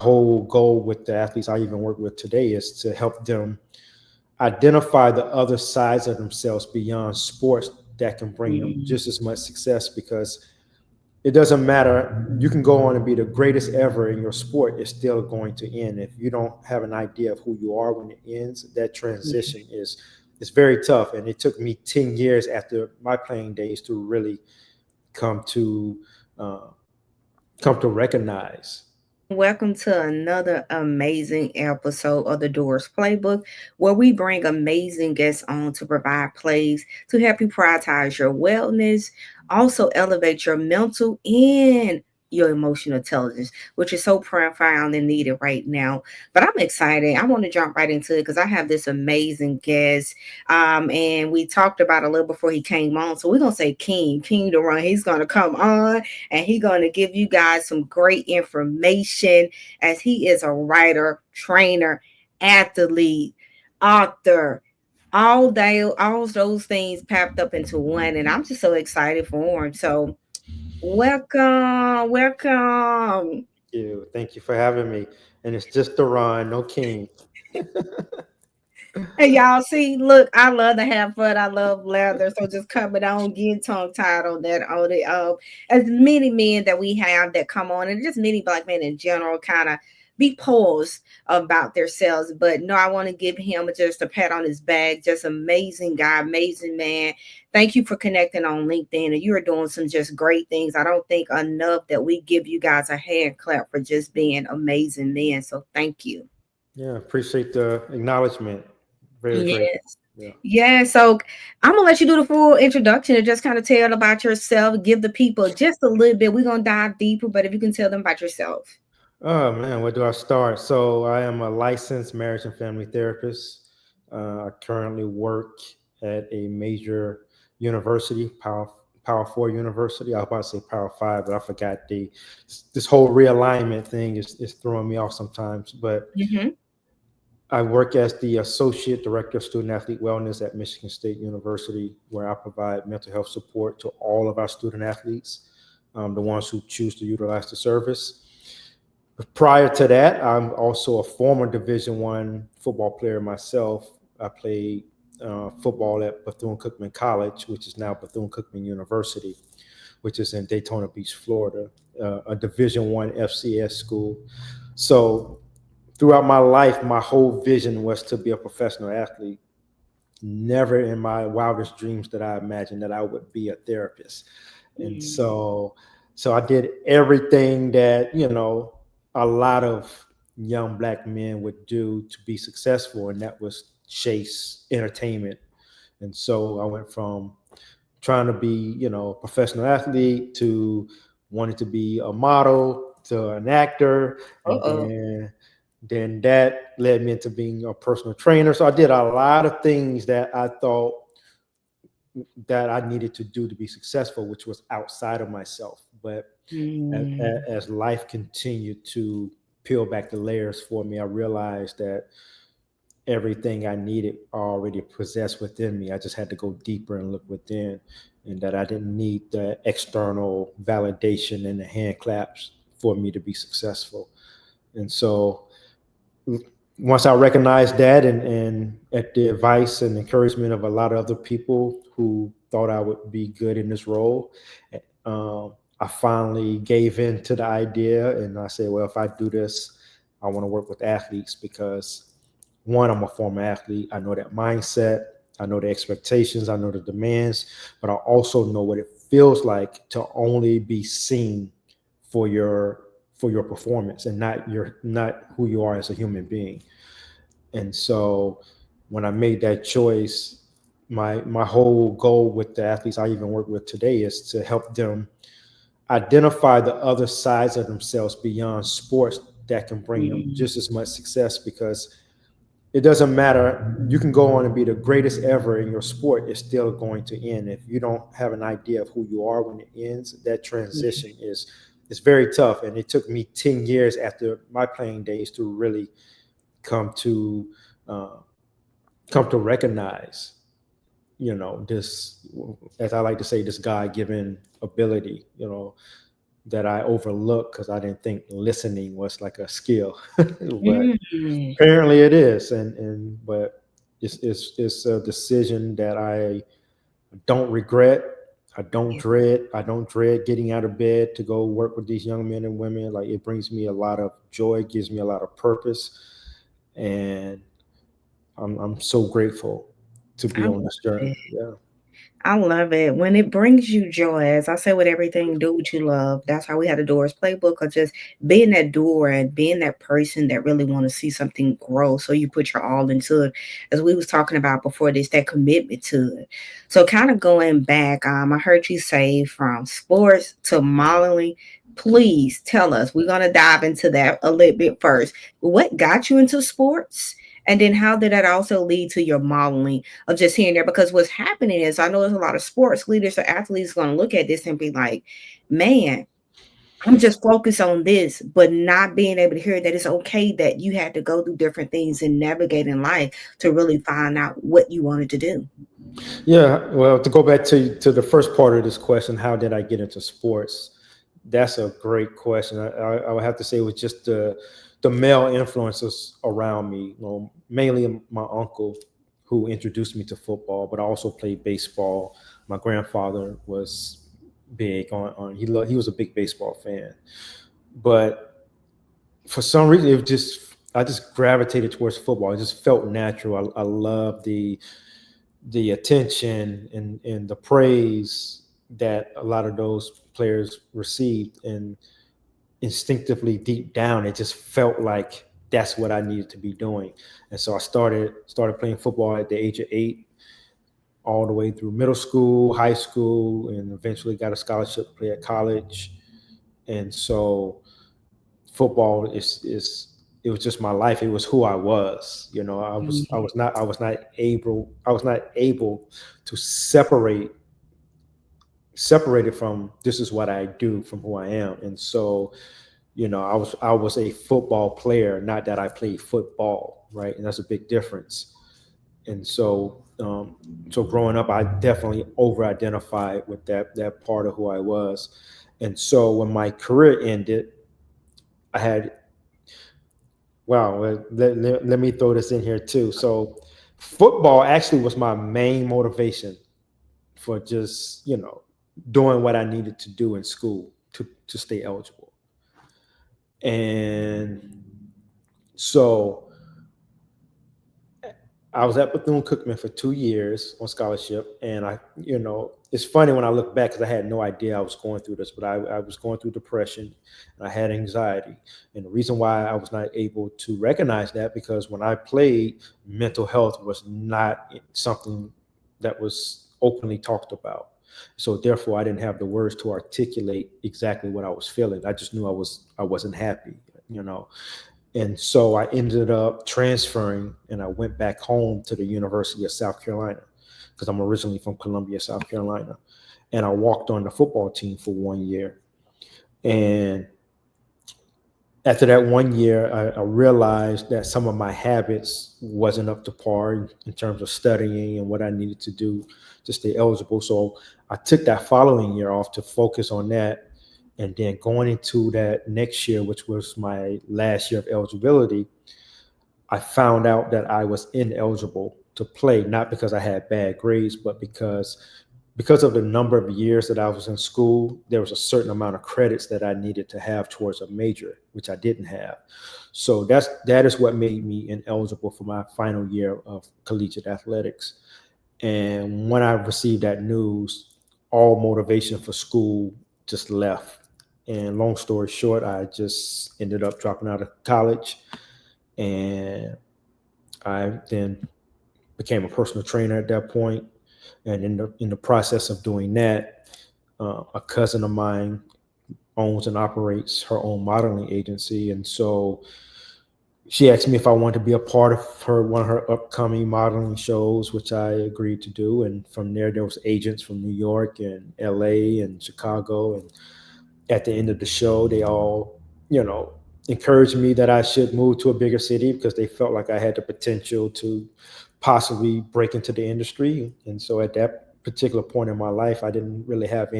whole goal with the athletes I even work with today is to help them identify the other sides of themselves beyond sports that can bring them Mm. just as much success, because it doesn't matter. You can go on and be the greatest ever in your sport. It's still going to end. If you don't have an idea of who you are when it ends, that Yeah. transition is very tough. And it took me 10 years after my playing days to really come to uh, come to recognize. Welcome to another amazing episode of the Doors Playbook, where we bring amazing guests on to provide plays to help you prioritize your wellness, also elevate your mental and your emotional intelligence, which is so profound and needed right now. But I'm excited. I want to jump right into it because I have this amazing guest. And we talked about a little before he came on. So we're gonna say King Doron. He's gonna come on and he's going to give you guys some great information as he is a writer, trainer, athlete, author, all day, all those things packed up into one. And I'm just so excited for him. So welcome. Thank you for having me. And it's just Doron, no King. Hey y'all see, look, I love to have fun. I love leather. So just coming on, getting tongue tied on that, on the as many men that we have that come on, and just many black men in general kind of be paused about themselves. But no, I want to give him just a pat on his back. Just amazing guy, amazing man. Thank you for connecting on LinkedIn. And you are doing some just great things. I don't think enough that we give you guys a hand clap for just being amazing men. So thank you. Yeah, appreciate the acknowledgement. Very grateful. Yes. Yeah. Yeah, so I'm gonna let you do the full introduction and just kind of tell about yourself. Give the people just a little bit. We're gonna dive deeper, but if you can tell them about yourself. Oh man, where do I start? So I am a licensed marriage and family therapist. I currently work at a major university, Power Four University. I was about to say Power Five, but I forgot this whole realignment thing is throwing me off sometimes. But Hmm. I work as the associate director of student athlete wellness at Michigan State University, where I provide mental health support to all of our student athletes, the ones who choose to utilize the service. Prior to that, I'm also a former Division One football player myself. I played football at Bethune-Cookman College, which is now Bethune-Cookman University, which is in Daytona Beach, Florida, a Division One FCS school. So throughout my life, my whole vision was to be a professional athlete. Never in my wildest dreams did I imagine that I would be a therapist. And Mm. so I did everything that, a lot of young black men would do to be successful, and that was chase entertainment. And so I went from trying to be, a professional athlete to wanting to be a model to an actor, and Uh-oh. then that led me into being a personal trainer. So I did a lot of things that I thought that I needed to do to be successful, which was outside of myself. But as, Mm. as life continued to peel back the layers for me, I realized that everything I needed already possessed within me. I just had to go deeper and look within, and that I didn't need the external validation and the hand claps for me to be successful. And so once I recognized that, and at the advice and encouragement of a lot of other people who thought I would be good in this role, I finally gave in to the idea, and I said, well, if I do this, I want to work with athletes because one, I'm a former athlete. I know that mindset. I know the expectations. I know the demands, but I also know what it feels like to only be seen for your performance and not who you are as a human being. And so when I made that choice, my whole goal with the athletes I even work with today is to help them identify the other sides of themselves beyond sports that can bring them Mm. just as much success, because it doesn't matter. You can go on and be the greatest ever in your sport. It's still going to end. If you don't have an idea of who you are when it ends, that Yeah. transition is very tough. And it took me 10 years after my playing days to really come to uh, come to recognize, this, as I like to say, this God given ability. that I overlooked because I didn't think listening was like a skill, but Mm. apparently it is. And but it's a decision that I don't regret. Yeah. I don't dread getting out of bed to go work with these young men and women. Like, it brings me a lot of joy, it gives me a lot of purpose, and I'm so grateful to I be love on this journey. it. Yeah. I love it when it brings you joy. As I say with everything, do what you love. That's how we had a Doors playbook of just being that doer and being that person that really want to see something grow. So you put your all into it. As we was talking about before this, that commitment to it. So kind of going back, I heard you say from sports to modeling. Please tell us. We're gonna dive into that a little bit first. What got you into sports? And then how did that also lead to your modeling of just hearing there? Because what's happening is I know there's a lot of sports leaders or athletes going to look at this and be like, man, I'm just focused on this, but not being able to hear that it's okay that you had to go through different things and navigate in life to really find out what you wanted to do. Yeah, well, to go back to the first part of this question, how did I get into sports? That's a great question. I would have to say it was just the male influences around me. Mainly my uncle, who introduced me to football, but I also played baseball. My grandfather was big on he was a big baseball fan, but for some reason it was just I just gravitated towards football. It just felt natural. I love the attention and the praise that a lot of those players received, and instinctively deep down it just felt like that's what I needed to be doing. And so I started playing football at the age of 8, all the way through middle school, high school, and eventually got a scholarship to play at college. And so football is it was just my life. It was who I was. Mhm. I was not able to separate it from this is what I do from who I am. And so, I was a football player, not that I played football, right? And that's a big difference. And so growing up, I definitely over-identified with that part of who I was. And so when my career ended, I had wow. Let me throw this in here too. So football actually was my main motivation for just doing what I needed to do in school to stay eligible. And so I was at Bethune Cookman for 2 years on scholarship, and it's funny when I look back because I had no idea I was going through this, but I was going through depression, and I had anxiety, and the reason why I was not able to recognize that because when I played, mental health was not something that was openly talked about. So therefore, I didn't have the words to articulate exactly what I was feeling. I just knew I wasn't happy, you know. And so I ended up transferring and I went back home to the University of South Carolina because I'm originally from Columbia, South Carolina. And I walked on the football team for 1 year. And after that 1 year, I realized that some of my habits wasn't up to par in terms of studying and what I needed to do to stay eligible. So I took that following year off to focus on that. And then going into that next year, which was my last year of eligibility, I found out that I was ineligible to play, not because I had bad grades, but because of the number of years that I was in school, there was a certain amount of credits that I needed to have towards a major, which I didn't have. So that is what made me ineligible for my final year of collegiate athletics. And when I received that news, all motivation for school just left. And long story short, I just ended up dropping out of college, and I then became a personal trainer at that point. And in the process of doing that, a cousin of mine owns and operates her own modeling agency, and so she asked me if I wanted to be a part of one of her upcoming modeling shows, which I agreed to do. And from there was agents from New York and LA and Chicago. And at the end of the show, they all, encouraged me that I should move to a bigger city because they felt like I had the potential to possibly break into the industry. And so at that particular point in my life, I didn't really have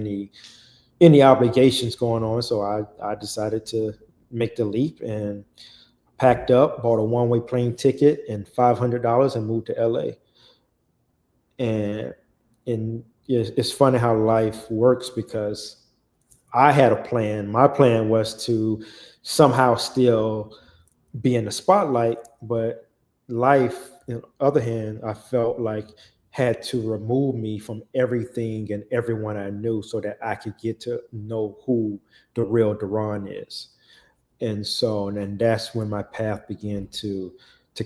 any obligations going on. So I decided to make the leap and packed up, bought a one-way plane ticket and $500 and moved to LA. And it's funny how life works because I had a plan. My plan was to somehow still be in the spotlight, but life, on the other hand, I felt like had to remove me from everything and everyone I knew so that I could get to know who the real Doron is. And so, and then that's when my path began to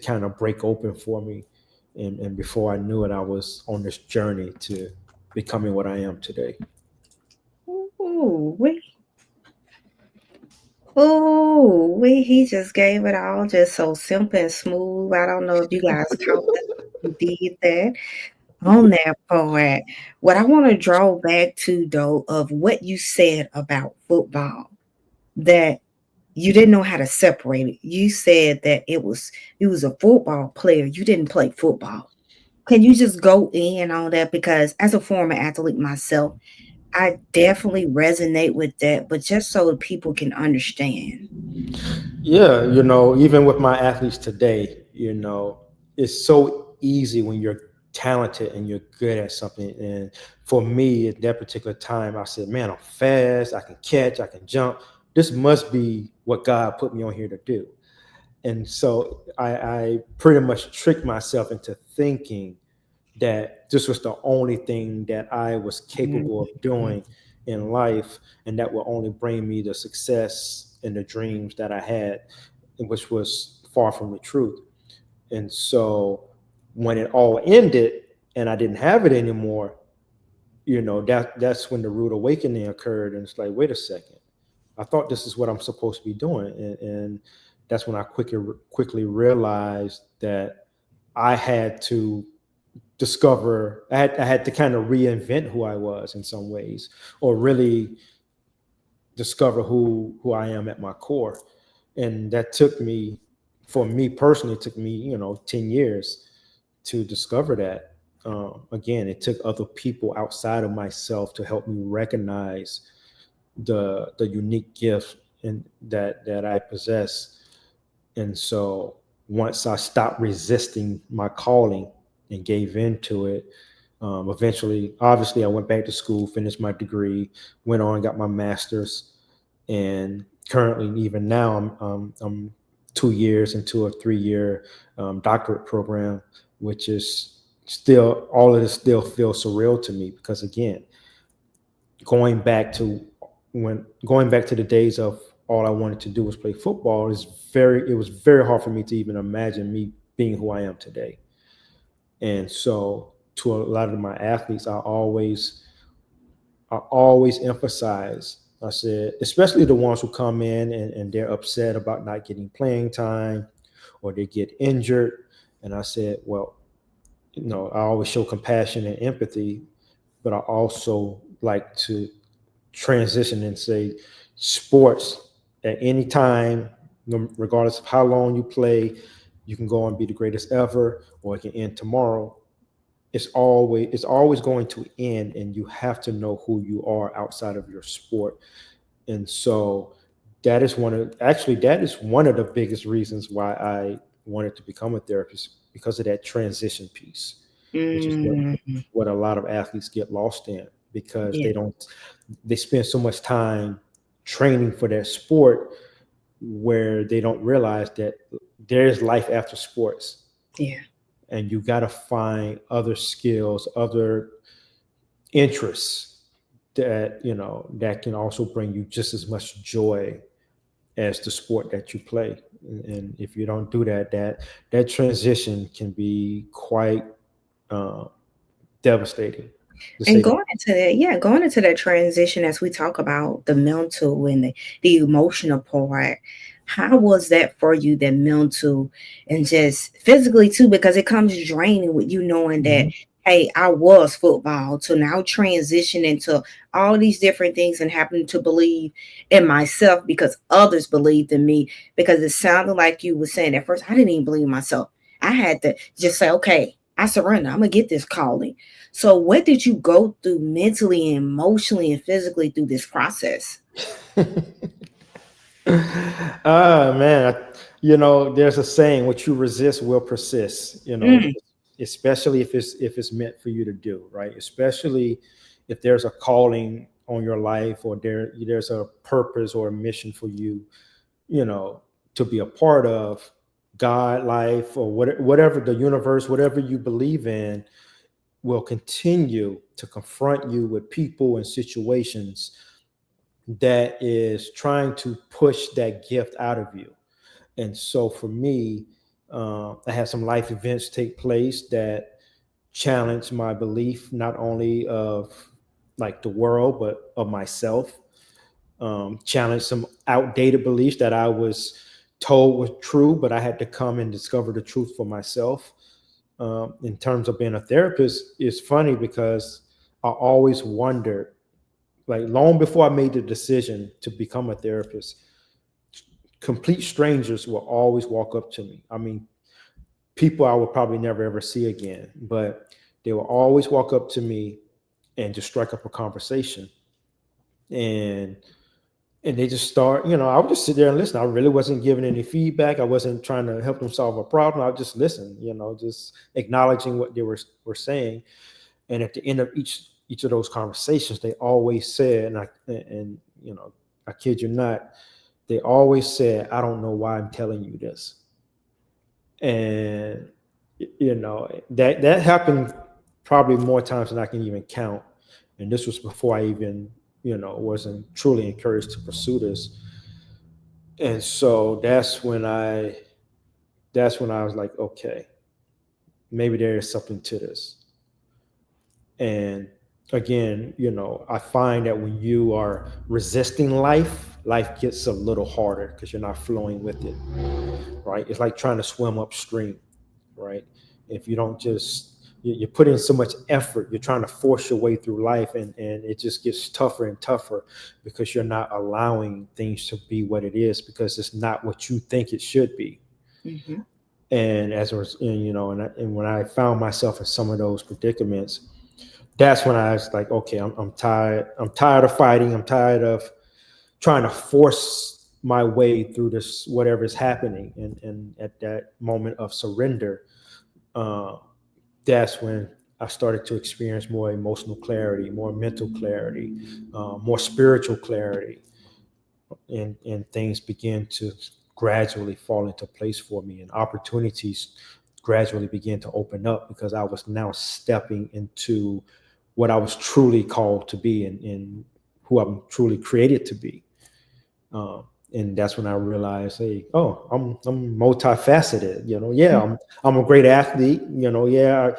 kind of break open for me. And before I knew it, I was on this journey to becoming what I am today. Ooh, we he just gave it all just so simple and smooth. I don't know if you guys caught that. He did that on that part. What I want to draw back to though of what you said about football, that you didn't know how to separate it. You said that you was a football player. You didn't play football. Can you just go in on that? Because as a former athlete myself, I definitely resonate with that, but just so that people can understand. Yeah, even with my athletes today, it's so easy when you're talented and you're good at something. And for me, at that particular time, I said, man, I'm fast, I can catch, I can jump. This must be what God put me on here to do. And so I pretty much tricked myself into thinking that this was the only thing that I was capable of Mhm. doing in life, and that will only bring me the success and the dreams that I had, which was far from the truth. And so when it all ended and I didn't have it anymore, that's when the rude awakening occurred. And it's like, wait a second, I thought this is what I'm supposed to be doing. And that's when I quickly realized that I had to I had to kind of reinvent who I was in some ways, or really discover who I am at my core. And that took me, for me personally, it took me 10 years to discover that. Again, it took other people outside of myself to help me recognize the unique gift that I possess. And so once I stopped resisting my calling and gave into it, eventually, obviously, I went back to school, finished my degree, went on, got my master's, and currently, even now, I'm 2 years into a 3 year doctorate program, which is still, all of this still feels surreal to me because, again, going back to going back to the days of all I wanted to do was play football, it was very hard for me to even imagine me being who I am today. And so to a lot of my athletes, I always emphasize, I said, especially the ones who come in and they're upset about not getting playing time or they get injured. And I said, well, I always show compassion and empathy, but I also like to transition and say sports at any time, regardless of how long you play, you can go and be the greatest ever, or it can end tomorrow. It's always going to end, and you have to know who you are outside of your sport. And so that is one of the biggest reasons why I wanted to become a therapist, because of that transition piece, which is what Mm, what a lot of athletes get lost in, because yeah, they spend so much time training for their sport where they don't realize that there's life after sports, yeah. and you got to find other skills, other interests that can also bring you just as much joy as the sport that you play. And if you don't do that, that transition can be quite uh, devastating, to say And the going into that, yeah, going into that transition as we talk about the mental and the emotional part, how was that for you, the mental and just physically too? Because it comes draining with you knowing that, Mhm. hey, I was football to now transition into all these different things and happen to believe in myself because others believed in me. Because it sounded like you were saying at first, I didn't even believe myself. I had to just say, okay. I surrender. I'm gonna get this calling. So what did you go through mentally and emotionally and physically through this process? Ah, man, there's a saying: "What you resist will persist." Mm, Especially if it's meant for you to do, right? Especially if there's a calling on your life, or there's a purpose or a mission for you, you know, to be a part of God, life, or whatever the universe, whatever you believe in, will continue to confront you with people and situations that is trying to push that gift out of you. And so for me, I had some life events take place that challenged my belief, not only of like the world, but of myself. Challenged some outdated beliefs that I was told was true, but I had to come and discover the truth for myself. In terms of being a therapist, it's funny because I always wondered, like long before I made the decision to become a therapist, complete strangers will always walk up to me. I mean, people I would probably never ever see again, but they will always walk up to me and just strike up a conversation. And they just start, I would just sit there and listen. I really wasn't giving any feedback. I wasn't trying to help them solve a problem. I would just listen, just acknowledging what they were saying. And at the end of each of those conversations, they always said, and I kid you not, they always said, "I don't know why I'm telling you this." And that happened probably more times than I can even count. And this was before I even wasn't truly encouraged to pursue this. And so that's when I was like, okay, maybe there is something to this. And again, I find that when you are resisting life gets a little harder because you're not flowing with it, right? It's like trying to swim upstream, right? If you don't just you put in so much effort, you're trying to force your way through life, and it just gets tougher and tougher because you're not allowing things to be what it is, because it's not what you think it should be. mhm. And as I was, and when I found myself in some of those predicaments, that's when I was like, okay, I'm tired. I'm tired of fighting. I'm tired of trying to force my way through this, whatever is happening. And at that moment of surrender, uh, that's when I started to experience more emotional clarity, more mental clarity, more spiritual clarity, and things began to gradually fall into place for me, and opportunities gradually began to open up because I was now stepping into what I was truly called to be, and who I'm truly created to be. And that's when I realized, hey, oh, I'm multifaceted. Yeah, I'm a great athlete. Yeah,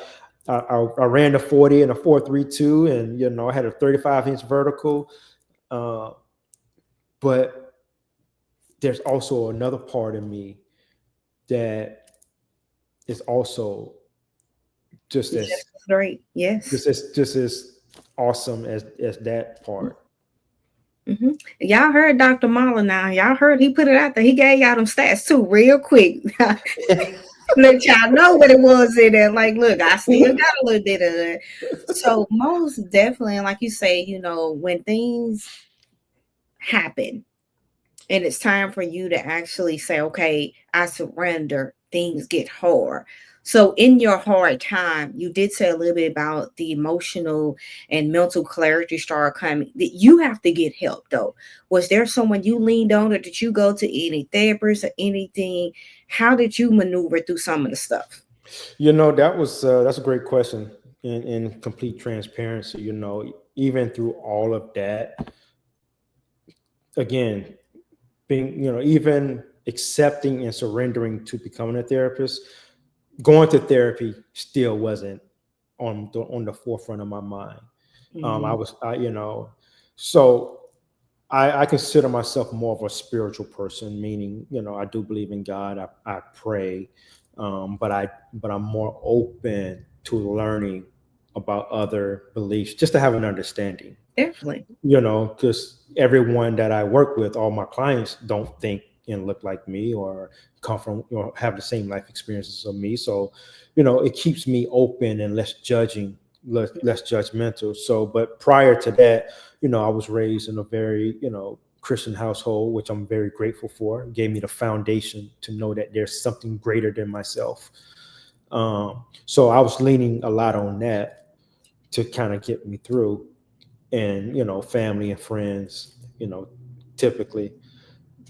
I ran the 40 and a 4.32, and I had a 35-inch vertical. Uh, but there's also another part of me that is also just Just as as great. Yes. just as awesome as that part. Hmm. Y'all heard Dr. Mahler now. Y'all heard he put it out there. He gave y'all them stats too, real quick. Let y'all know what it was in there. Like, look, I still got a little bit of it. So most definitely, like you say, when things happen and it's time for you to actually say, okay, I surrender, things get hard. So in your hard time, you did say a little bit about the emotional and mental clarity start coming. That you have to get help though. Was there someone you leaned on, or did you go to any therapist or anything? How did you maneuver through some of the stuff? That's a great question. In complete transparency, even through all of that, again, being even accepting and surrendering to becoming a therapist, going to therapy still wasn't on the forefront of my mind. I Mhm. was, so I consider myself more of a spiritual person, meaning, I do believe in God. I pray, but I'm more open to learning about other beliefs, just to have an understanding. Definitely. Because everyone that I work with, all my clients don't think and look like me or come from, have the same life experiences of me. So, it keeps me open and less judgmental. So, but prior to that, I was raised in a very, Christian household, which I'm very grateful for. It gave me the foundation to know that there's something greater than myself. So I was leaning a lot on that to kind of get me through, and family and friends, typically,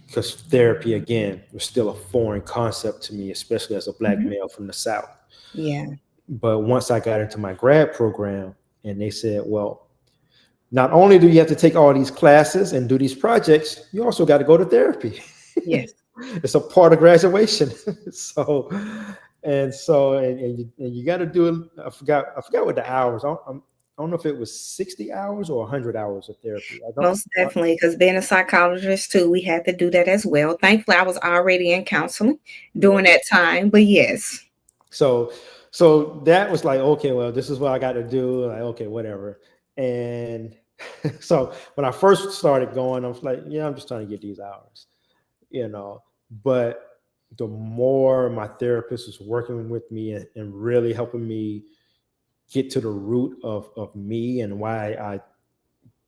because therapy again was still a foreign concept to me, especially as a black Mhm. male from the South. Yeah. But once I got into my grad program, and they said, well, not only do you have to take all these classes and do these projects, you also got to go to therapy. Yes. It's a part of graduation. so and you got to do it. I forgot what the hours. I don't know if it was 60 hours or 100 hours of therapy. I don't. Most definitely, because being a psychologist too, we had to do that as well. Thankfully, I was already in counseling Yeah. during that time, but yes. So so that was like, okay, well, this is what I got to do. Like, okay, whatever. And so when I first started going, I was like, yeah, I'm just trying to get these hours, you know. But the more my therapist was working with me and really helping me get to the root of me and why I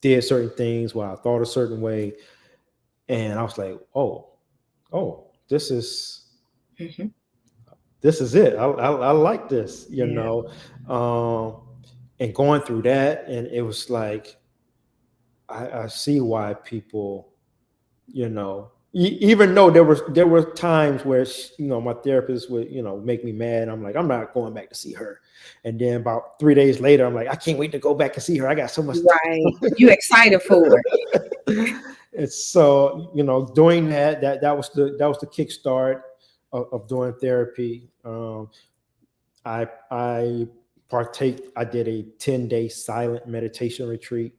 did certain things, why I thought a certain way. And I was like, oh, Mhm. this is it. I like this, Yeah. and going through that, and it was like I see why people, even though there were times where my therapist would make me mad. I'm like, I'm not going back to see her, and then about 3 days later, I'm like, I can't wait to go back and see her. I got so much to Right. You excited for it. it's so doing that was the kickstart of doing therapy. I did a 10-day silent meditation retreat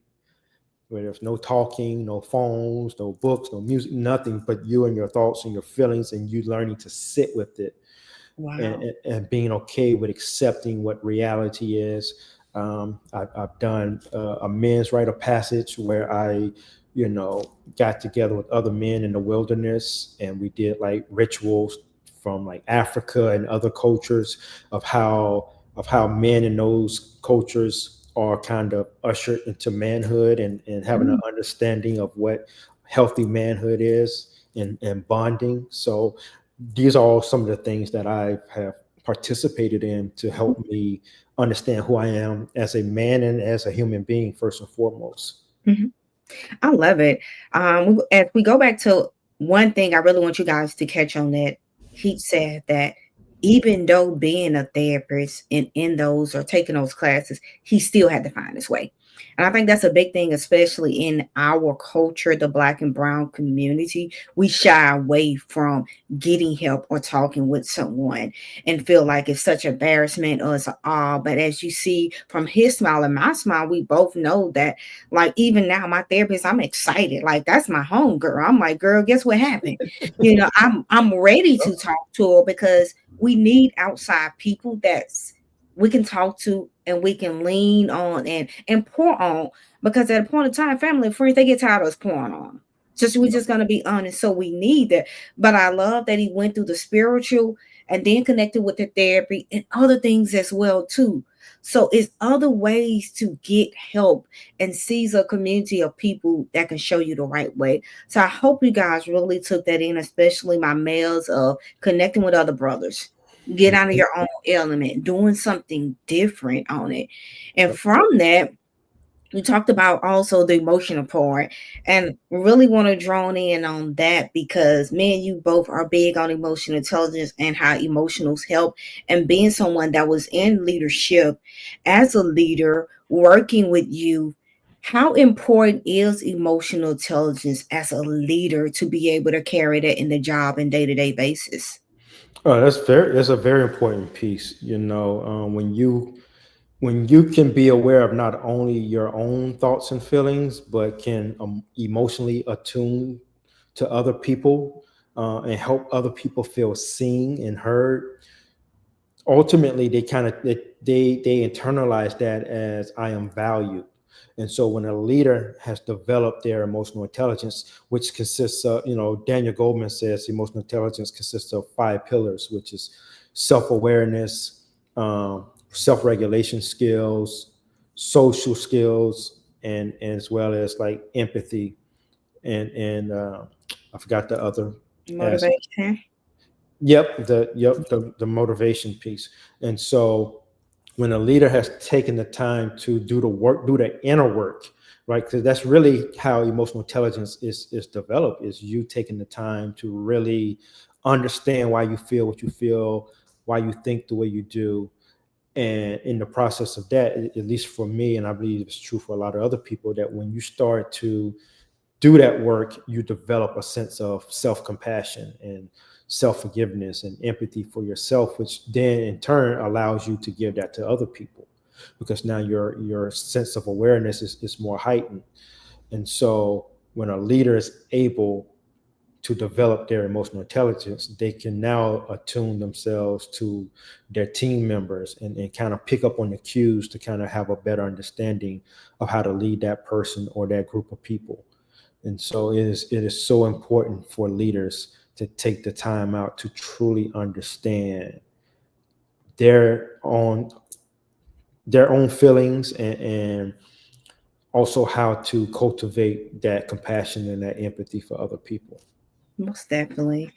where there's no talking, no phones, no books, no music, nothing but you and your thoughts and your feelings, and you learning to sit with it, and, Wow. and, and being okay with accepting what reality is. I've done a men's rite of passage where I, got together with other men in the wilderness, and we did like rituals from like Africa and other cultures of how men in those cultures are kind of ushered into manhood, and having an Mm. understanding of what healthy manhood is, and bonding. So these are all some of the things that I have participated in to help me understand who I am as a man and as a human being, first and foremost. Mhm. I love it. As we go back to one thing, I really want you guys to catch on that. He said that even though being a therapist and in those or taking those classes, he still had to find his way. And I think that's a big thing, especially in our culture, the Black and Brown community. We shy away from getting help or talking with someone and feel like it's such embarrassment or it's all. But as you see from his smile and my smile, we both know that, like, even now, my therapist, I'm excited. Like, that's my home girl. I'm like, girl, guess what happened? I'm ready to talk to her because we need outside people that's we can talk to and we can lean on and pour on, because at a point in time, family and friends, they get tired of us pouring on 'em. Just we're just gonna be honest. So we need that. But I love that he went through the spiritual and then connected with the therapy and other things as well too. So it's other ways to get help and sees a community of people that can show you the right way. So I hope you guys really took that in, especially my males, of connecting with other brothers. Get out of your own element, doing something different on it. And from that, you talked about also the emotional part, and really want to drone in on that because me and you both are big on emotional intelligence and how emotionals help, and being someone that was in leadership as a leader working with you. How important is emotional intelligence as a leader to be able to carry that in the job and day-to-day basis? Oh, that's a very important piece. When you can be aware of not only your own thoughts and feelings, but can emotionally attune to other people, and help other people feel seen and heard. Ultimately, they kind of they internalize that as I am valued. And so when a leader has developed their emotional intelligence, which consists of, Daniel Goleman says emotional intelligence consists of 5 pillars, which is self-awareness, self-regulation skills, social skills, and as well as like empathy and I forgot the other as Motivation. the motivation piece. And so when a leader has taken the time to do the work, do the inner work, right? Because that's really how emotional intelligence is developed, is you taking the time to really understand why you feel what you feel, why you think the way you do. And in the process of that, at least for me, and I believe it's true for a lot of other people, that when you start to do that work, you develop a sense of self-compassion and self-forgiveness and empathy for yourself, which then in turn allows you to give that to other people, because now your sense of awareness is more heightened. And so when a leader is able to develop their emotional intelligence, they can now attune themselves to their team members and kind of pick up on the cues to kind of have a better understanding of how to lead that person or that group of people. And so it is so important for leaders to take the time out to truly understand their own their own feelings and also how to cultivate that compassion and that empathy for other people. Most definitely.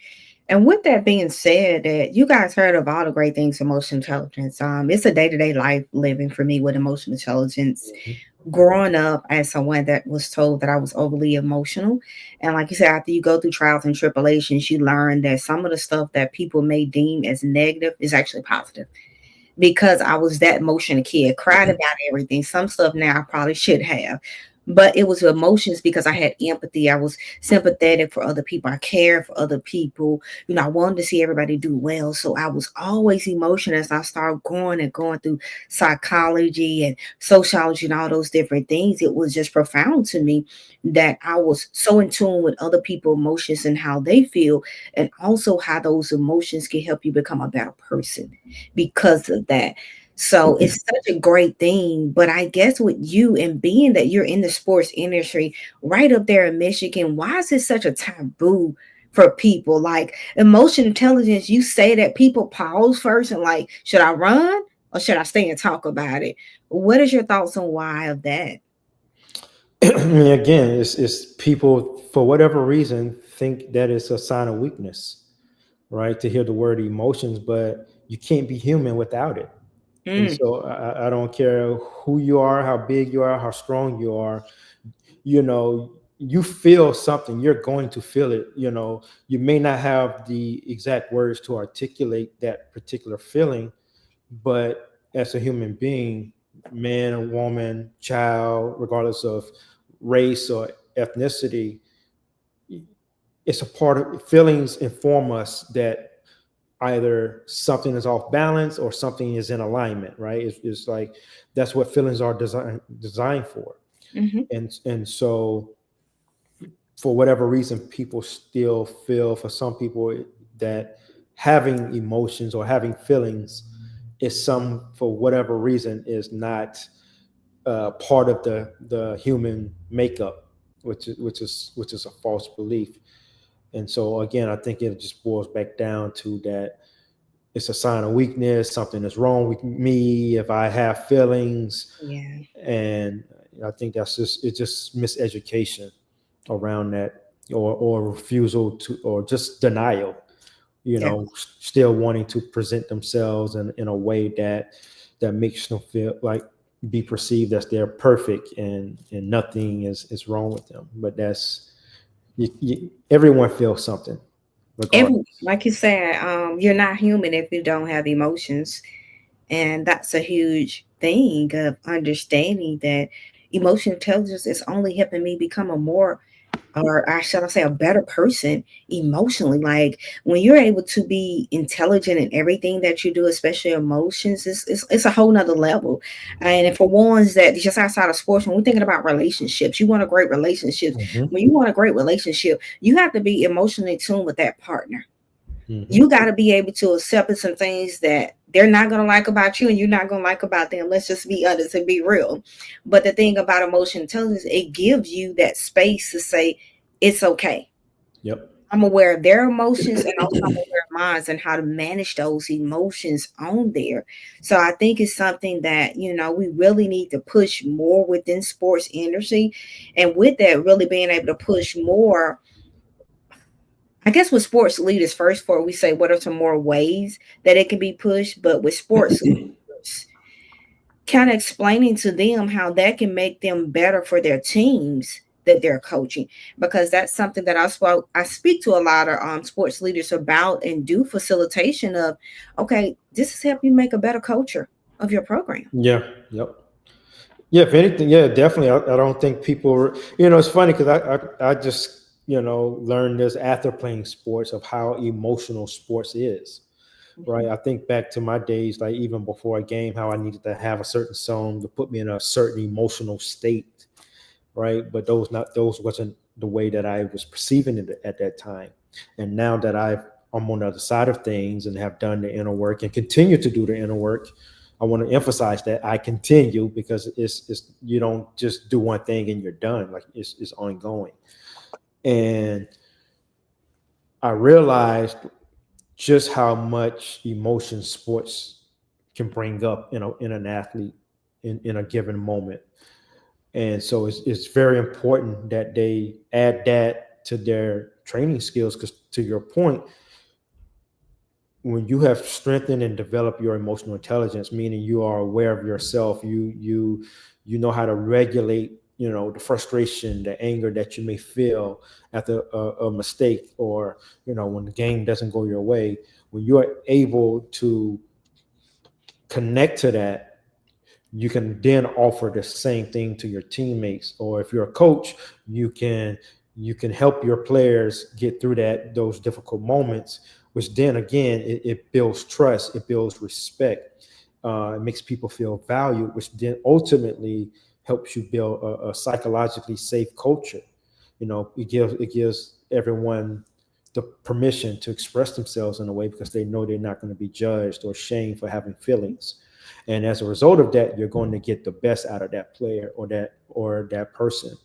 And with that being said, that you guys heard of all the great things emotional intelligence. It's a day-to-day life living for me with emotional intelligence. Mhm. Growing up as someone that was told that I was overly emotional. And like you said, after you go through trials and tribulations, you learn that some of the stuff that people may deem as negative is actually positive, because I was that emotional kid, cried about everything. Some stuff now I probably should have. But it was emotions because I had empathy. I was sympathetic for other people. I cared for other people. I wanted to see everybody do well. So I was always emotional as I started going through psychology and sociology and all those different things. It was just profound to me that I was so in tune with other people's emotions and how they feel, and also how those emotions can help you become a better person because of that. So it's such a great thing. But I guess with you and being that you're in the sports industry right up there in Michigan, why is it such a taboo for people? Like emotional intelligence, you say that people pause first and like, should I run or should I stay and talk about it? What is your thoughts on why of that? I mean, again, it's people for whatever reason think that it's a sign of weakness, right? To hear the word emotions, but you can't be human without it. And Mm, so I don't care who you are, how big you are, how strong you are, you feel something, you're going to feel it. You may not have the exact words to articulate that particular feeling, but as a human being, man, woman, child, regardless of race or ethnicity, it's a part of feelings inform us that either something is off balance or something is in alignment, right? It's like that's what feelings are designed for. mhm. And so for whatever reason, people still feel, for some people, that having emotions or having feelings is for whatever reason, is not part of the human makeup, which is a false belief. And so again, I think it just boils back down to that it's a sign of weakness. Something is wrong with me if I have feelings, Yeah, and I think it's just miseducation around that, or refusal to, or just denial. Still wanting to present themselves in a way that makes them feel like, be perceived as they're perfect, and nothing is wrong with them. But everyone feels something regardless. like you said, you're not human if you don't have emotions. And that's a huge thing of understanding that emotional intelligence is only helping me become a more, or I should I say, a better person emotionally. Like when you're able to be intelligent in everything that you do, especially emotions, it's a whole nother level. And for ones that just outside of sports, when we're thinking about relationships, you want a great relationship. Mhm. When you want a great relationship, you have to be emotionally tuned with that partner. You got to be able to accept some things that they're not going to like about you and you're not going to like about them. Let's just be honest and be real. But the thing about emotional intelligence, it gives you that space to say, it's okay. Yep. I'm aware of their emotions and also I'm aware of mine and how to manage those emotions on there. So I think it's something that, we really need to push more within sports industry. And with that, really being able to push more, I guess with sports leaders first, before we say what are some more ways that it can be pushed, but with sports leaders, kind of explaining to them how that can make them better for their teams that they're coaching, because that's something that I speak to a lot of sports leaders about and do facilitation of. Okay, this is help you make a better culture of your program. Yeah. Yep. Yeah, if anything, yeah, definitely. I don't think people, it's funny because I just, learned this after playing sports of how emotional sports is, right? Mhm. I think back to my days, like even before a game, how I needed to have a certain song to put me in a certain emotional state, right? But those wasn't the way that I was perceiving it at that time. And now that I'm on the other side of things and have done the inner work and continue to do the inner work, I want to emphasize that I continue because it's you don't just do one thing and you're done. Like it's ongoing. And I realized just how much emotion sports can bring up, in an athlete in a given moment. And so it's very important that they add that to their training skills because to your point, when you have strengthened and developed your emotional intelligence, meaning you are aware of yourself, you know how to regulate, the frustration, the anger that you may feel after a mistake, or when the game doesn't go your way. When you are able to connect to that, you can then offer the same thing to your teammates. Or if you're a coach, you can help your players get through those difficult moments, which then again it builds trust, it builds respect, it makes people feel valued, which then ultimately helps you build a psychologically safe culture. It gives everyone the permission to express themselves in a way because they know they're not going to be judged or shamed for having feelings. And as a result of that, you're going to get the best out of that player or that person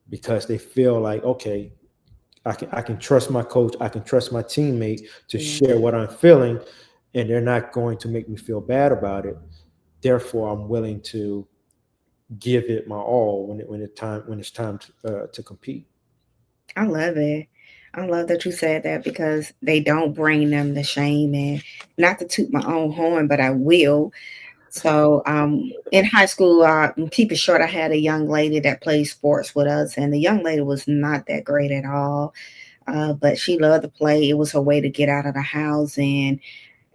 because they feel like, okay, I can trust my coach, I can trust my teammate to Yeah, share what I'm feeling, and they're not going to make me feel bad about it. Therefore, I'm willing to give it my all when it's time to compete. I love it. I love that you said that because they don't bring them the shame, and not to toot my own horn, but I will. So, in high school, keep it short, I had a young lady that played sports with us, and the young lady was not that great at all. But she loved to play. It was her way to get out of the house. And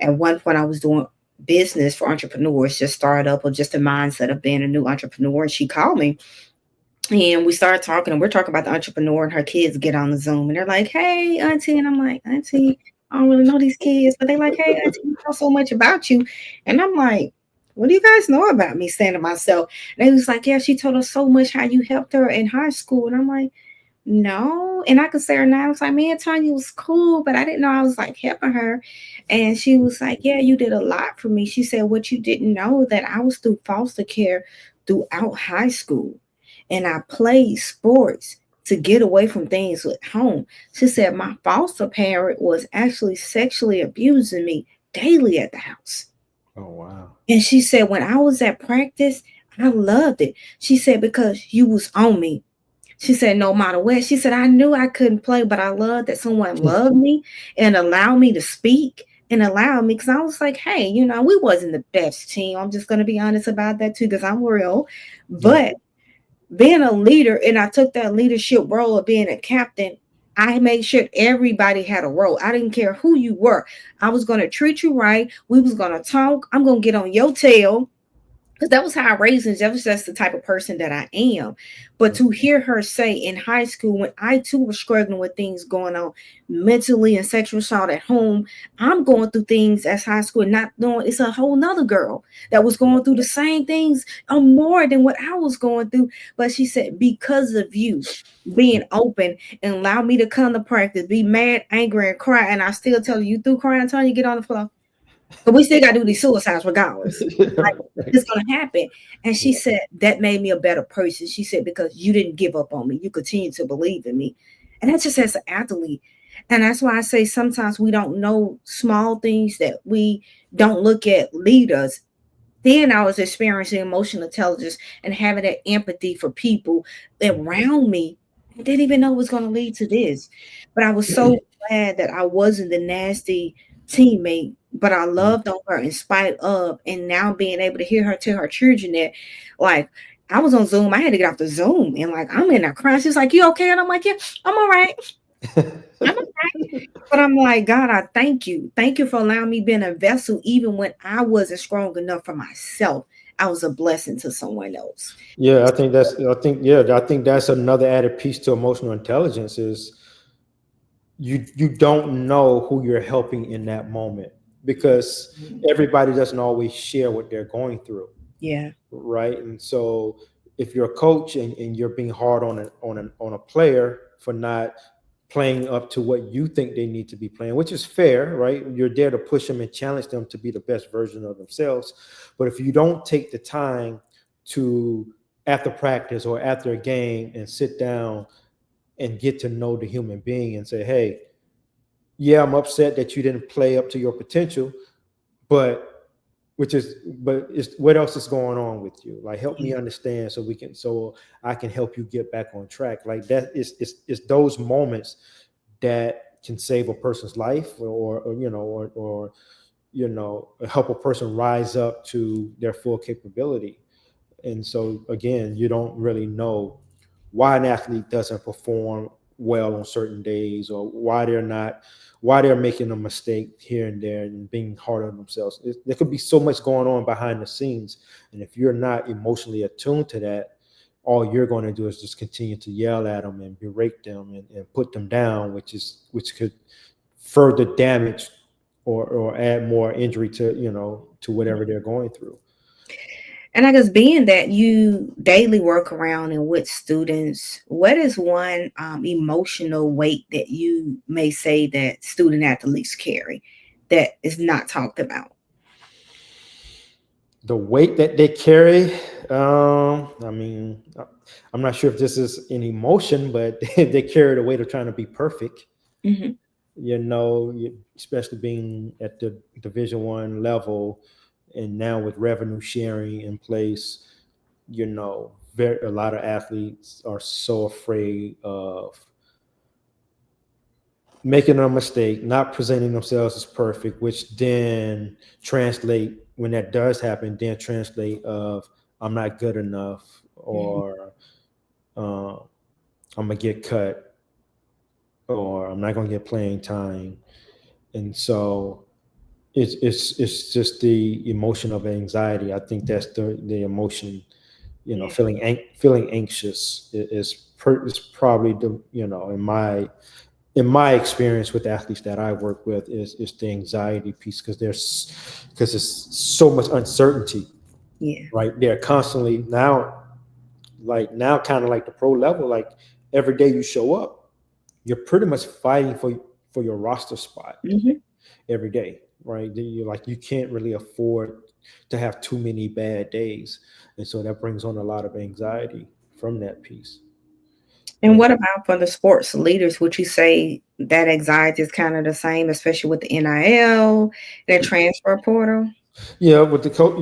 at one point, I was doing business for entrepreneurs, just startup or just the mindset of being a new entrepreneur. And she called me and we started talking, and we're talking about the entrepreneur, and her kids get on the Zoom and they're like, "Hey, Auntie." And I'm like, "Auntie, I don't really know these kids." But they like, "Hey, Auntie, we know so much about you." And I'm like, "What do you guys know about me?" Saying to myself. And they was like, "Yeah, she told us so much how you helped her in high school." And I'm like, "No." And I could say her name. I was like, "Me and Tanya was cool, but I didn't know I was like helping her." And she was like, "Yeah, you did a lot for me." She said, "What you didn't know that I was through foster care throughout high school. And I played sports to get away from things at home." She said, "My foster parent was actually sexually abusing me daily at the house." Oh wow. And she said, "When I was at practice, I loved it." She said, "Because you was on me." She said, "No matter what." She said, "I knew I couldn't play, but I loved that someone loved me and allowed me to speak and allowed me." Because I was like, hey, we wasn't the best team. I'm just going to be honest about that too, because I'm real. Yeah. But being a leader, and I took that leadership role of being a captain, I made sure everybody had a role. I didn't care who you were. I was going to treat you right. We was going to talk. I'm going to get on your tail. because that was how I raised her. That was just the type of person that I am. But to hear her say in high school, when I too was struggling with things going on mentally and sexual assault at home, I'm going through things as high school, not knowing it's a whole nother girl that was going through the same things or more than what I was going through. But she said, because of you being open and allow me to come to practice, be mad, angry, and cry, and I still tell you through crying, telling you get on the floor. But we still gotta do these suicides regardless. Like, it's gonna happen. And she said that made me a better person. She said, because you didn't give up on me. You continue to believe in me. And that's just as an athlete. And that's why I say sometimes we don't know small things that we don't look at lead us. Then I was experiencing emotional intelligence and having that empathy for people around me. I didn't even know it was going to lead to this. But I was so glad that I wasn't the nasty teammate, but I loved on her in spite of, and now being able to hear her tell her children that, like, I was on Zoom. I had to get off the Zoom and like I'm in there crying. She's like, "You okay?" And I'm like, "Yeah, I'm all right. I'm all right." But I'm like, God, I thank you. Thank you for allowing me being a vessel, even when I wasn't strong enough for myself. I was a blessing to someone else. Yeah, I think that's another added piece to emotional intelligence is you don't know who you're helping in that moment because everybody doesn't always share what they're going through, Yeah. right? And so if you're a coach and you're being hard on a player for not playing up to what you think they need to be playing, which is fair, right? You're there to push them and challenge them to be the best version of themselves. But if you don't take the time to, after practice or after a game, and sit down and get to know the human being and say, hey, yeah, I'm upset that you didn't play up to your potential, but but it's what else is going on with you? Like, help me Yeah. understand so I can help you get back on track. Like that is it's those moments that can save a person's life or help a person rise up to their full capability. And so again, you don't really know why an athlete doesn't perform well on certain days, or why they're making a mistake here and there and being hard on themselves. There could be so much going on behind the scenes, and if you're not emotionally attuned to that, all you're going to do is just continue to yell at them and berate them and put them down, which could further damage or add more injury to whatever they're going through. And I guess being that you daily work around and with students, what is one emotional weight that you may say that student athletes carry that is not talked about? The weight that they carry, I mean, I'm not sure if this is an emotion, but they carry the weight of trying to be perfect. Hmm. Especially being at the Division 1 level, and now with revenue sharing in place, a lot of athletes are so afraid of making a mistake, not presenting themselves as perfect, which then translate when that does happen, then translate of I'm not good enough, Hmm. or uh, I'm gonna get cut, or I'm not gonna get playing time. And so it's just the emotion of anxiety. I think that's the emotion. Yeah. Feeling anxious is probably the in my experience with athletes that I work with is the anxiety piece, because there's so much uncertainty, Yeah. right? They're constantly now kind of like the pro level, like every day you show up, you're pretty much fighting for your roster spot Hmm. every day, right? You can't really afford to have too many bad days, and so that brings on a lot of anxiety from that piece. And And what about for the sports leaders? Would you say that anxiety is kind of the same, especially with the NIL, the transfer portal? yeah, with the coach,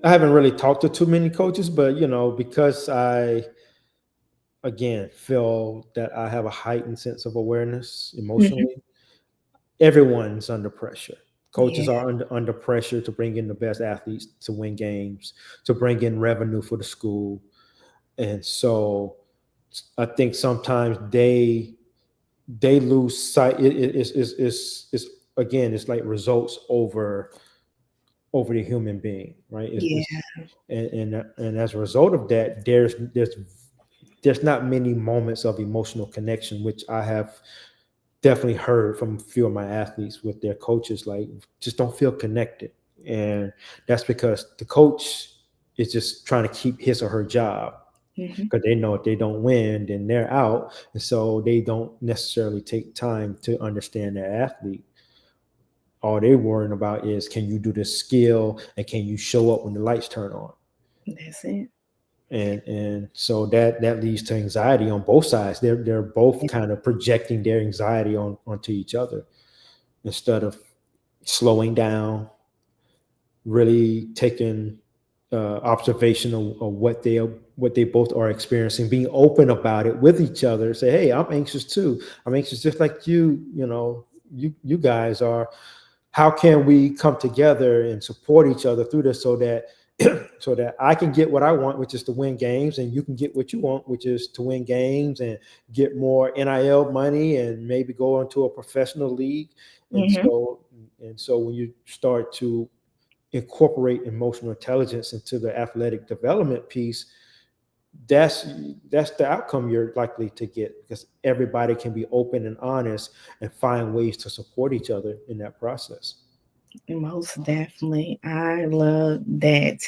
I haven't really talked to too many coaches, but because I again feel that I have a heightened sense of awareness Hmm. emotionally, everyone's under pressure. Yeah. Coaches are under pressure to bring in the best athletes to win games, to bring in revenue for the school. And so I think sometimes they lose sight. It's again, it's like results over over the human being, right? Yeah. And as a result of that, there's not many moments of emotional connection, which I have definitely heard from a few of my athletes with their coaches, like just don't feel connected. And that's because the coach is just trying to keep his or her job, Hmm. because they know if they don't win, then they're out. And so they don't necessarily take time to understand their athlete. All they're worrying about is, can you do this skill and can you show up when the lights turn on? That's it. And so that leads to anxiety on both sides. They're both kind of projecting their anxiety onto each other instead of slowing down, really taking observation of what they both are experiencing, being open about it with each other. Say, hey, I'm anxious too. I'm anxious just like you. You guys are. How can we come together and support each other through this, so that so that I can get what I want, which is to win games, and you can get what you want, which is to win games and get more NIL money and maybe go into a professional league. And Hmm. so when you start to incorporate emotional intelligence into the athletic development piece, that's that's the outcome you're likely to get, because everybody can be open and honest and find ways to support each other in that process. Most definitely. I love that.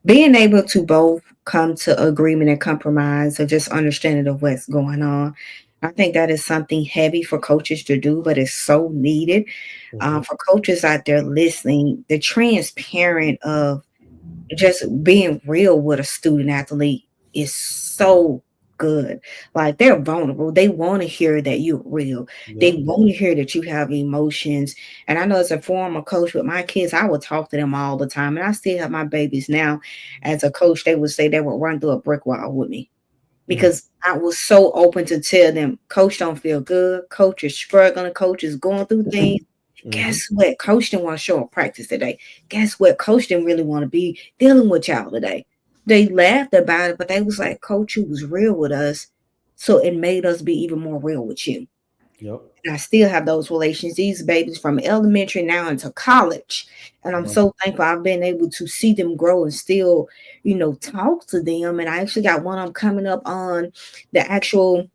Being able to both come to agreement and compromise, or just understanding of what's going on. I think that is something heavy for coaches to do, but it's so needed. Hmm. For coaches out there listening, the transparent of just being real with a student athlete is so good. Like, they're vulnerable. They want to hear that you're real. They Yep. want to hear that you have emotions. And I know, as a former coach with my kids, I would talk to them all the time. And I still have my babies now. As a coach, they would say they would run through a brick wall with me, Mm. because I was so open to tell them, coach don't feel good, coach is struggling, coach is going through things. Hmm. Guess what? Coach didn't want to show up practice today. Guess what? Coach didn't really want to be dealing with y'all today. They laughed about it, but they was like, coach, you was real with us. So it made us be even more real with you. Yep. And I still have those relations. These babies from elementary now into college. And I'm Wow. so thankful I've been able to see them grow and still, talk to them. And I actually got one of them coming up on the actual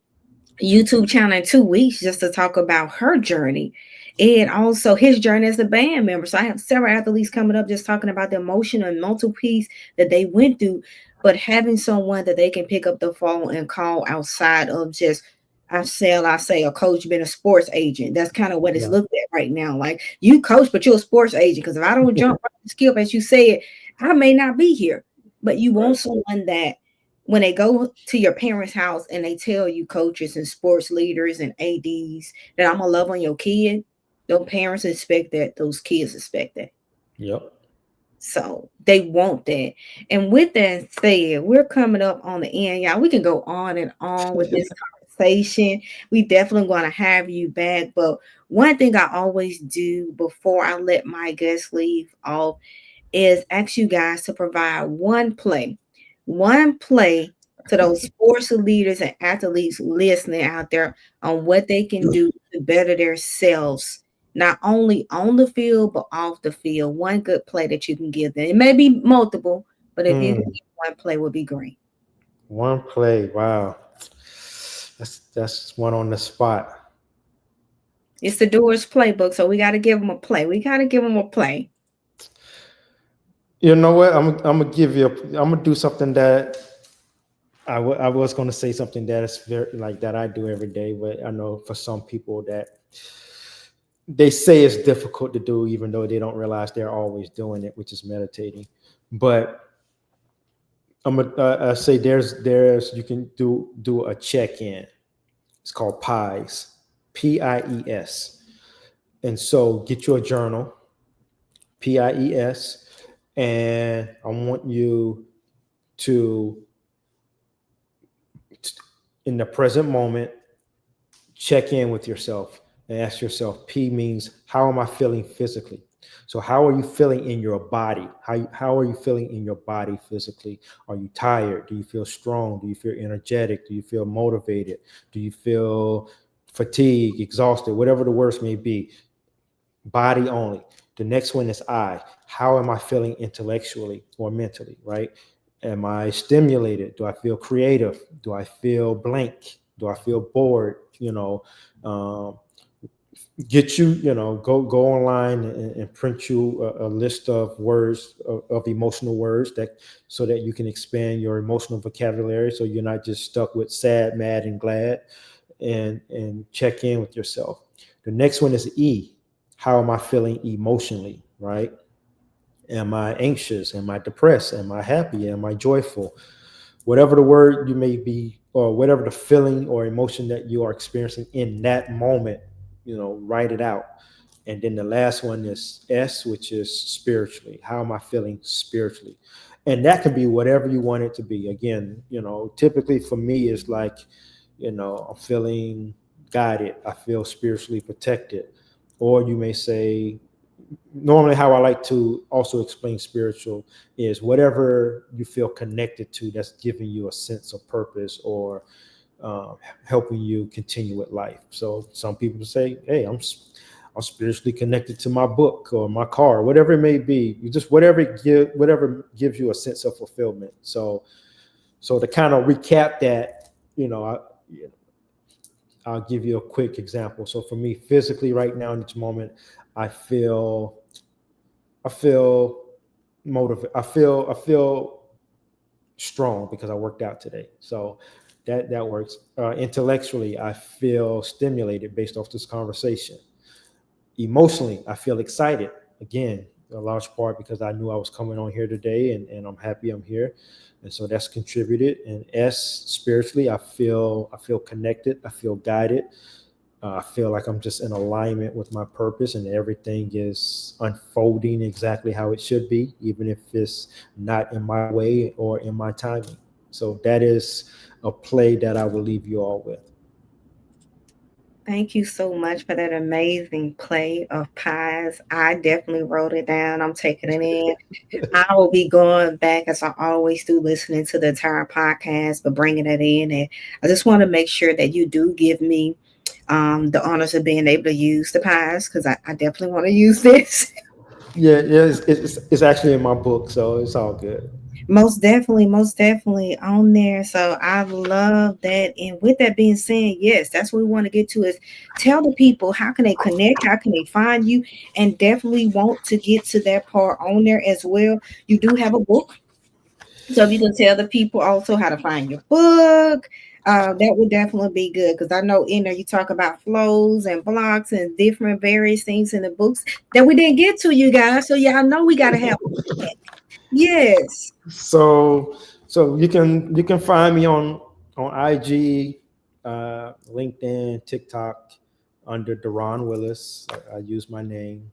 YouTube channel in 2 weeks, just to talk about her journey and also his journey as a band member. So I have several athletes coming up just talking about the emotional and mental piece that they went through, but having someone that they can pick up the phone and call outside of just, I say a coach being a sports agent. That's kind of what it's Yeah. looked at right now. Like, you coach, but you're a sports agent. Because if I don't jump right the skip, as you said, I may not be here. But you Right. want someone that when they go to your parents' house and they tell you, coaches and sports leaders and ADs, that I'm gonna love on your kid, those parents expect that, those kids expect that. Yep. So they want that. And with that said, we're coming up on the end, y'all. We can go on and on with this conversation. We definitely want to have you back. But one thing I always do before I let my guests leave off is ask you guys to provide one play to those sports leaders and athletes listening out there on what they can do to better themselves, not only on the field, but off the field. One good play that you can give them. It may be multiple, but if you can Mm. give one play, would be great. One play. Wow. That's one on the spot. It's the Doers playbook, so we got to give them a play. We got to give them a play. You know what? I'm gonna give you. I'm gonna do something that I was gonna say something that is very like that I do every day, but I know for some people that they say it's difficult to do, even though they don't realize they're always doing it, which is meditating. But I'm gonna say there's you can do a check in. It's called PIES, PIES, and so get you a journal, PIES, and I want you to, in the present moment, check in with yourself and ask yourself. P means, how am I feeling physically? So how are you feeling in your body? How are you feeling in your body physically? Are you tired? Do you feel strong? Do you feel energetic? Do you feel motivated? Do you feel fatigued, exhausted, whatever the worst may be? Body only. The next one is I. How am I feeling intellectually or mentally, right? Am I stimulated? Do I feel creative? Do I feel blank? Do I feel bored? Um, get you, go online and print you a list of words of emotional words that so that you can expand your emotional vocabulary, so you're not just stuck with sad, mad, and glad, and check in with yourself. The next one is E. How am I feeling emotionally, right? Am I anxious? Am I depressed? Am I happy? Am I joyful? Whatever the word you may be, or whatever the feeling or emotion that you are experiencing in that moment, write it out. And then the last one is S, which is spiritually. How am I feeling spiritually? And that can be whatever you want it to be. Again, typically for me, it's like, I'm feeling guided. I feel spiritually protected. Or you may say, normally how I like to also explain spiritual is whatever you feel connected to that's giving you a sense of purpose, or helping you continue with life. So some people say, hey, I'm spiritually connected to my book or my car, whatever it may be. You just whatever gives you a sense of fulfillment. So to kind of recap that, I'll give you a quick example. So for me, physically, right now in this moment, I feel I feel motivated. I feel strong because I worked out today. So that works. Intellectually, I feel stimulated based off this conversation. Emotionally, I feel excited. Again, a large part because I knew I was coming on here today, and I'm happy I'm here. And so that's contributed. And S, spiritually, I feel connected. I feel guided. I feel like I'm just in alignment with my purpose, and everything is unfolding exactly how it should be, even if it's not in my way or in my timing. So that is a play that I will leave you all with. Thank you so much for that amazing play of pies. I definitely wrote it down. I'm taking it in. I will be going back as I always do, listening to the entire podcast, but bringing it in. And I just want to make sure that you do give me the honors of being able to use the pies, because I definitely want to use this. Yeah, yeah, it's actually in my book, so it's all good. Most definitely on there. So I love that. And with that being said, yes, that's what we want to get to is tell the people how can they connect, how can they find you, and definitely want to get to that part on there as well. You do have a book. So if you can tell the people also how to find your book, that would definitely be good, because I know in there you talk about flows and blocks and different various things in the books that we didn't get to, you guys. So y'all know we got to have that. Yes. So you can find me on IG, LinkedIn, TikTok under Doron Willis. I use my name.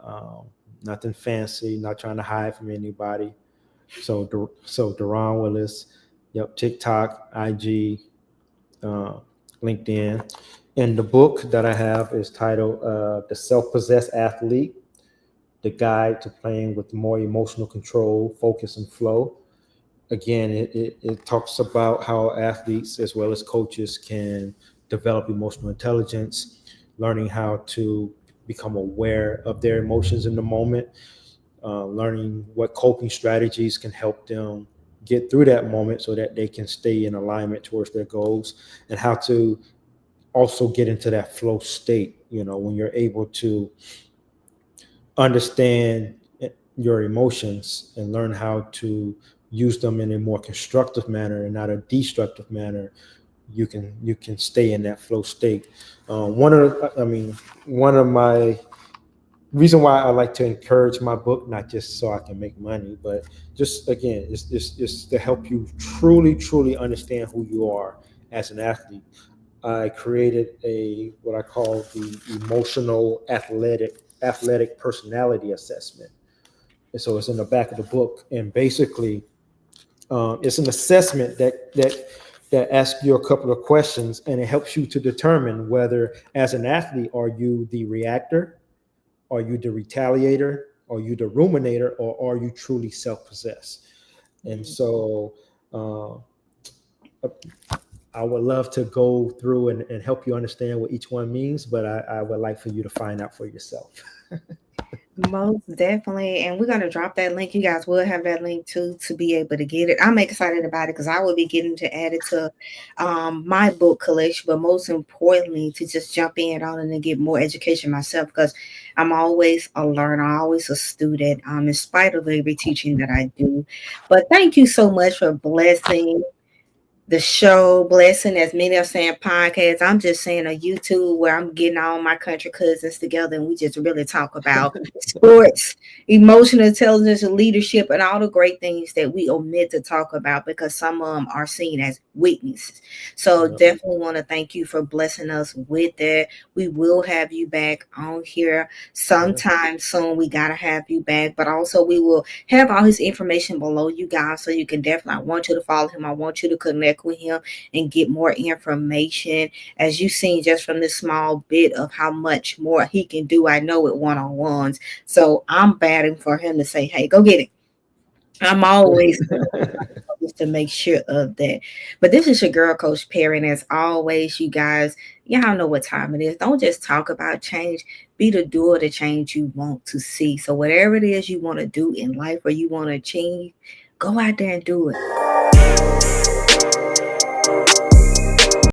Um, Nothing fancy. Not trying to hide from anybody. So Doron Willis. Yep. TikTok, IG, uh, LinkedIn. And the book that I have is titled "The Self-Possessed Athlete: The Guide to Playing with More Emotional Control, Focus, and Flow." Again, it talks about how athletes as well as coaches can develop emotional intelligence, learning how to become aware of their emotions in the moment, learning what coping strategies can help them get through that moment so that they can stay in alignment towards their goals, and how to also get into that flow state, when you're able to understand your emotions and learn how to use them in a more constructive manner and not a destructive manner. You can stay in that flow state. One of my reason why I like to encourage my book, not just so I can make money, but just again, it's to help you truly understand who you are as an athlete. I created a what I call the emotional athletic personality assessment. And so it's in the back of the book, and basically, it's an assessment that asks you a couple of questions, and it helps you to determine whether, as an athlete, are you the reactor, are you the retaliator, are you the ruminator, or are you truly self-possessed? And so, uh, I would love to go through and help you understand what each one means, but I would like for you to find out for yourself. Most definitely. And we're going to drop that link. You guys will have that link too to be able to get it. I'm excited about it because I will be getting to add it to my book collection, but most importantly, to just jump in on it and get more education myself because I'm always a learner, always a student, in spite of every teaching that I do. But thank you so much for blessing the show, blessing, as many are saying podcast. I'm just saying a YouTube where I'm getting all my country cousins together and we just really talk about sports, emotional intelligence, and leadership, and all the great things that we omit to talk about because some of them are seen as weaknesses. So Yeah, definitely want to thank you for blessing us with that. We will have you back on here yeah. sometime soon. We gotta have you back, but also we will have all his information below you guys so you can definitely, I want you to follow him. I want you to connect with him and get more information. As you seen just from this small bit of how much more he can do, I know it one-on-ones. So I'm batting for him to say, hey, go get it. I'm always just to make sure of that. But this is your girl, Coach Perry. And as always, you guys, y'all know what time it is. Don't just talk about change, be the doer the change you want to see. So, whatever it is you want to do in life or you want to achieve, go out there and do it.